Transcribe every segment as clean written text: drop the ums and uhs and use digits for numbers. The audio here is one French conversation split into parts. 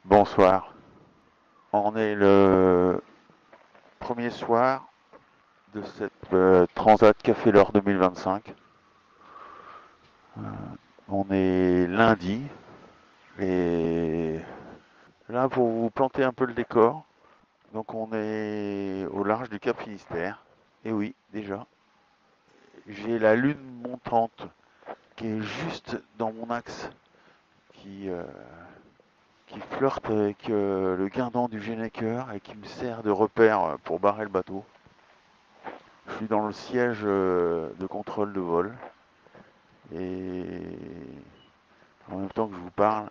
Bonsoir. On est le premier soir de cette Transat Café L'Or 2025. Euh, on est lundi et là pour vous planter un peu le décor, donc on est au large du Cap Finistère. Et oui, déjà, j'ai la lune montante qui est juste dans mon axe, qui, euh, qui flirte avec le guindon du Généqueur et qui me sert de repère pour barrer le bateau. Je suis dans le siège de contrôle de vol et en même temps que je vous parle,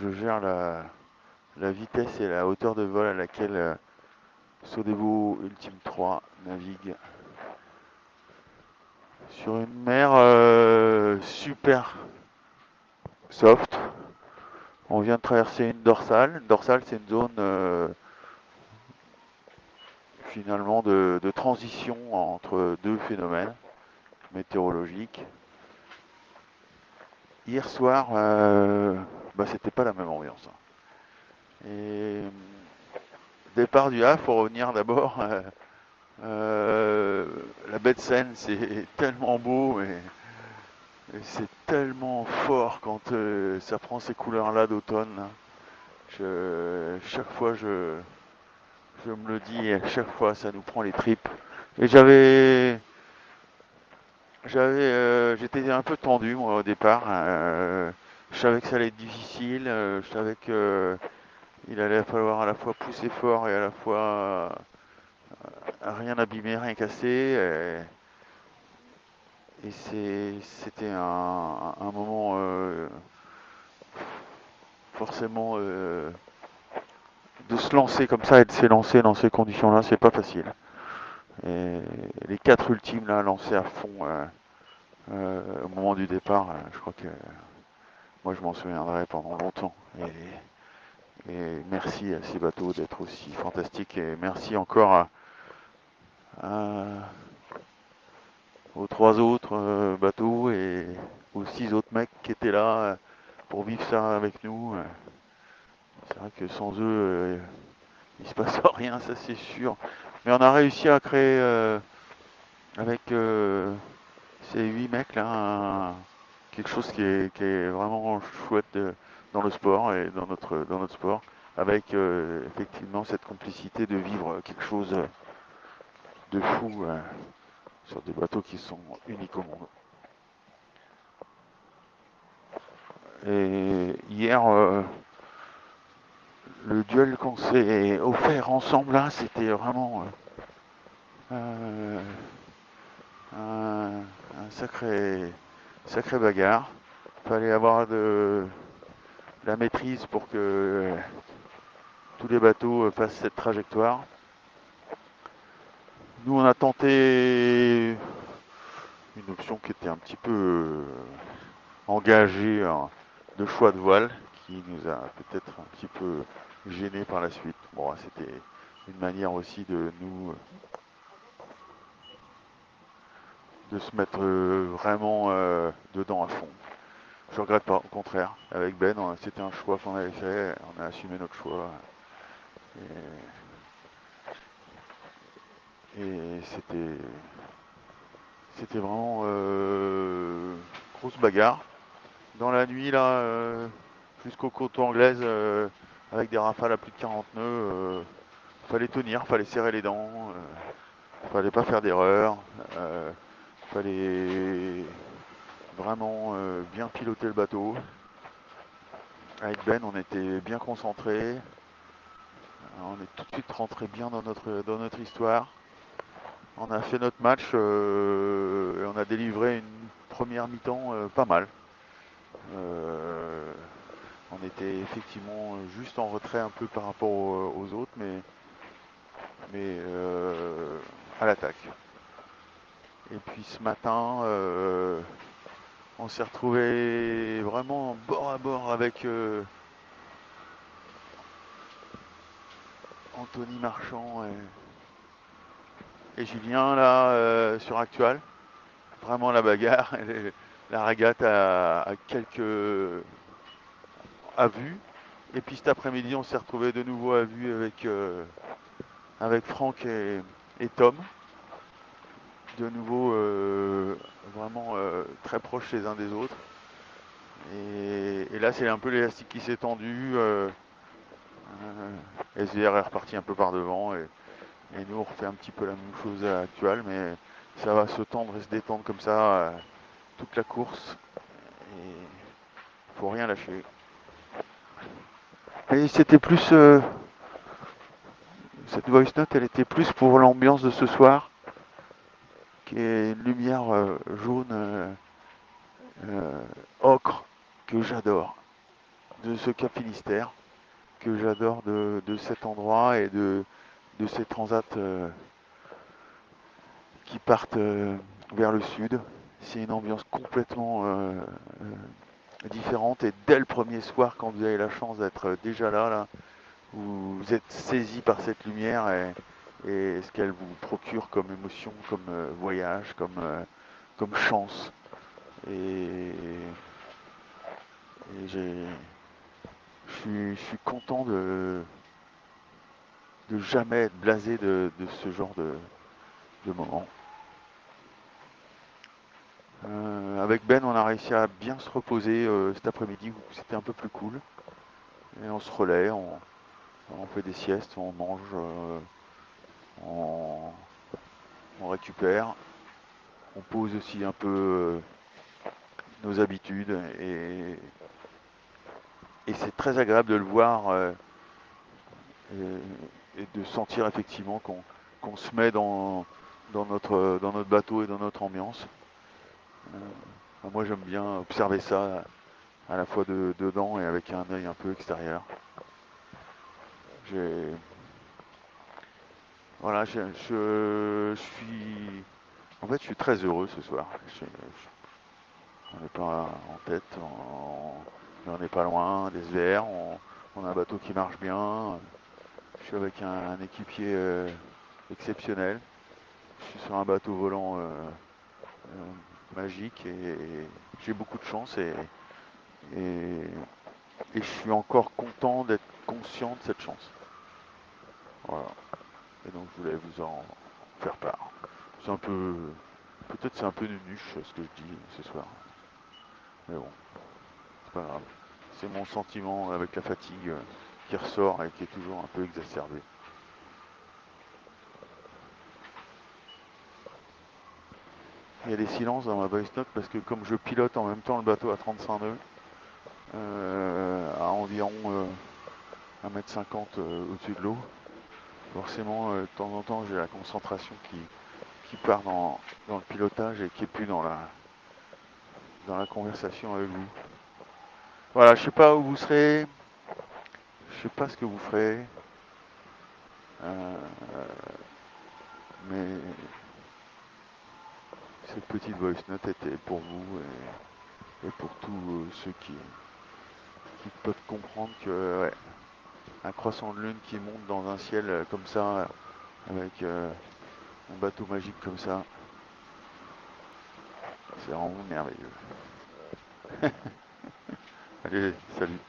je gère la vitesse et la hauteur de vol à laquelle Sodebo Ultime 3 navigue sur une mer super soft. On vient de traverser une dorsale. Une dorsale, c'est une zone finalement de transition entre deux phénomènes météorologiques. Hier soir, c'était pas la même ambiance. Et départ du Havre, pour revenir d'abord, la baie de Seine, c'est tellement beau et c'est tellement fort quand ça prend ces couleurs-là d'automne. Là. Chaque fois, je me le dis, et chaque fois, ça nous prend les tripes. Et j'étais un peu tendu moi au départ. Je savais que ça allait être difficile. Je savais que il allait falloir à la fois pousser fort et à la fois rien abîmer, rien casser. Et c'était un moment forcément de se lancer comme ça et de s'élancer dans ces conditions-là, c'est pas facile. Et les quatre ultimes là, lancés à fond au moment du départ, je crois que moi je m'en souviendrai pendant longtemps. Et merci à ces bateaux d'être aussi fantastiques et merci encore à- aux trois autres bateaux et aux six autres mecs qui étaient là pour vivre ça avec nous. C'est vrai que sans eux, il se passe rien, ça c'est sûr. Mais on a réussi à créer avec ces huit mecs là quelque chose qui est vraiment chouette dans le sport et dans notre sport, avec effectivement cette complicité de vivre quelque chose de fou sur des bateaux qui sont uniques au monde. Et hier, le duel qu'on s'est offert ensemble là, c'était vraiment euh, un sacré bagarre. Il fallait avoir de la maîtrise pour que tous les bateaux fassent cette trajectoire. Nous, on a tenté une option qui était un petit peu engagée de choix de voile, qui nous a peut-être un petit peu gêné par la suite. Bon, c'était une manière aussi de nous de se mettre vraiment dedans à fond. Je regrette pas, au contraire. Avec Ben, c'était un choix qu'on avait fait, on a assumé notre choix. Et c'était vraiment grosse bagarre. Dans la nuit, là, jusqu'aux côtes anglaises, avec des rafales à plus de 40 nœuds, fallait tenir, fallait serrer les dents, fallait pas faire d'erreur, fallait vraiment bien piloter le bateau. Avec Ben, on était bien concentrés, on est tout de suite rentré bien dans notre histoire. On a fait notre match et on a délivré une première mi-temps pas mal. Euh, on était effectivement juste en retrait un peu par rapport aux autres, mais à l'attaque. Et puis ce matin, on s'est retrouvé vraiment bord à bord avec Anthony Marchand et Julien là sur Actual. Vraiment la bagarre, la régate à quelques à vue. Et puis cet après-midi, on s'est retrouvé de nouveau à vue avec Franck et Tom. De nouveau vraiment très proches les uns des autres. Et là, c'est un peu l'élastique qui s'est tendu. SVR est reparti un peu par devant et nous, on refait un petit peu la même chose actuelle, mais ça va se tendre et se détendre comme ça toute la course. Et il faut rien lâcher. Et c'était plus. Cette voice note, elle était plus pour l'ambiance de ce soir, qui est une lumière jaune euh, ocre que j'adore, de ce Cap Finistère, que j'adore de cet endroit et de ces transats qui partent vers le sud. C'est une ambiance complètement différente et dès le premier soir, quand vous avez la chance d'être déjà là, vous êtes saisi par cette lumière et ce qu'elle vous procure comme émotion, comme voyage, comme chance. Et, et je suis content de jamais être blasé de ce genre de moment. Avec Ben, on a réussi à bien se reposer cet après-midi où c'était un peu plus cool. Et on se relaie, on fait des siestes, on mange, on, on récupère, on pose aussi un peu nos habitudes et c'est très agréable de le voir et de sentir effectivement qu'on se met dans notre bateau et dans notre ambiance. Moi j'aime bien observer ça à la fois dedans et avec un œil un peu extérieur. J'ai, voilà, je suis, en fait, je suis très heureux ce soir. On n'est pas en tête, mais on n'est pas loin des SVR. On a un bateau qui marche bien. Je suis avec un équipier exceptionnel. Je suis sur un bateau volant magique et j'ai beaucoup de chance et, et je suis encore content d'être conscient de cette chance. Voilà. Et donc je voulais vous en faire part. C'est un peu, peut-être c'est un peu nunuche ce que je dis ce soir, mais bon, c'est pas grave. C'est mon sentiment avec la fatigue qui ressort et qui est toujours un peu exacerbé. Il y a des silences dans ma voice note parce que comme je pilote en même temps le bateau à 35 nœuds, à environ 1,50 m au-dessus de l'eau, forcément de temps en temps j'ai la concentration qui part dans le pilotage et qui est plus dans la conversation avec vous. Voilà, je sais pas où vous serez, je sais pas ce que vous ferez, euh, mais cette petite voice note était pour vous et pour tous ceux qui peuvent comprendre que ouais, un croissant de lune qui monte dans un ciel comme ça, avec un bateau magique comme ça, c'est vraiment merveilleux. Allez, salut.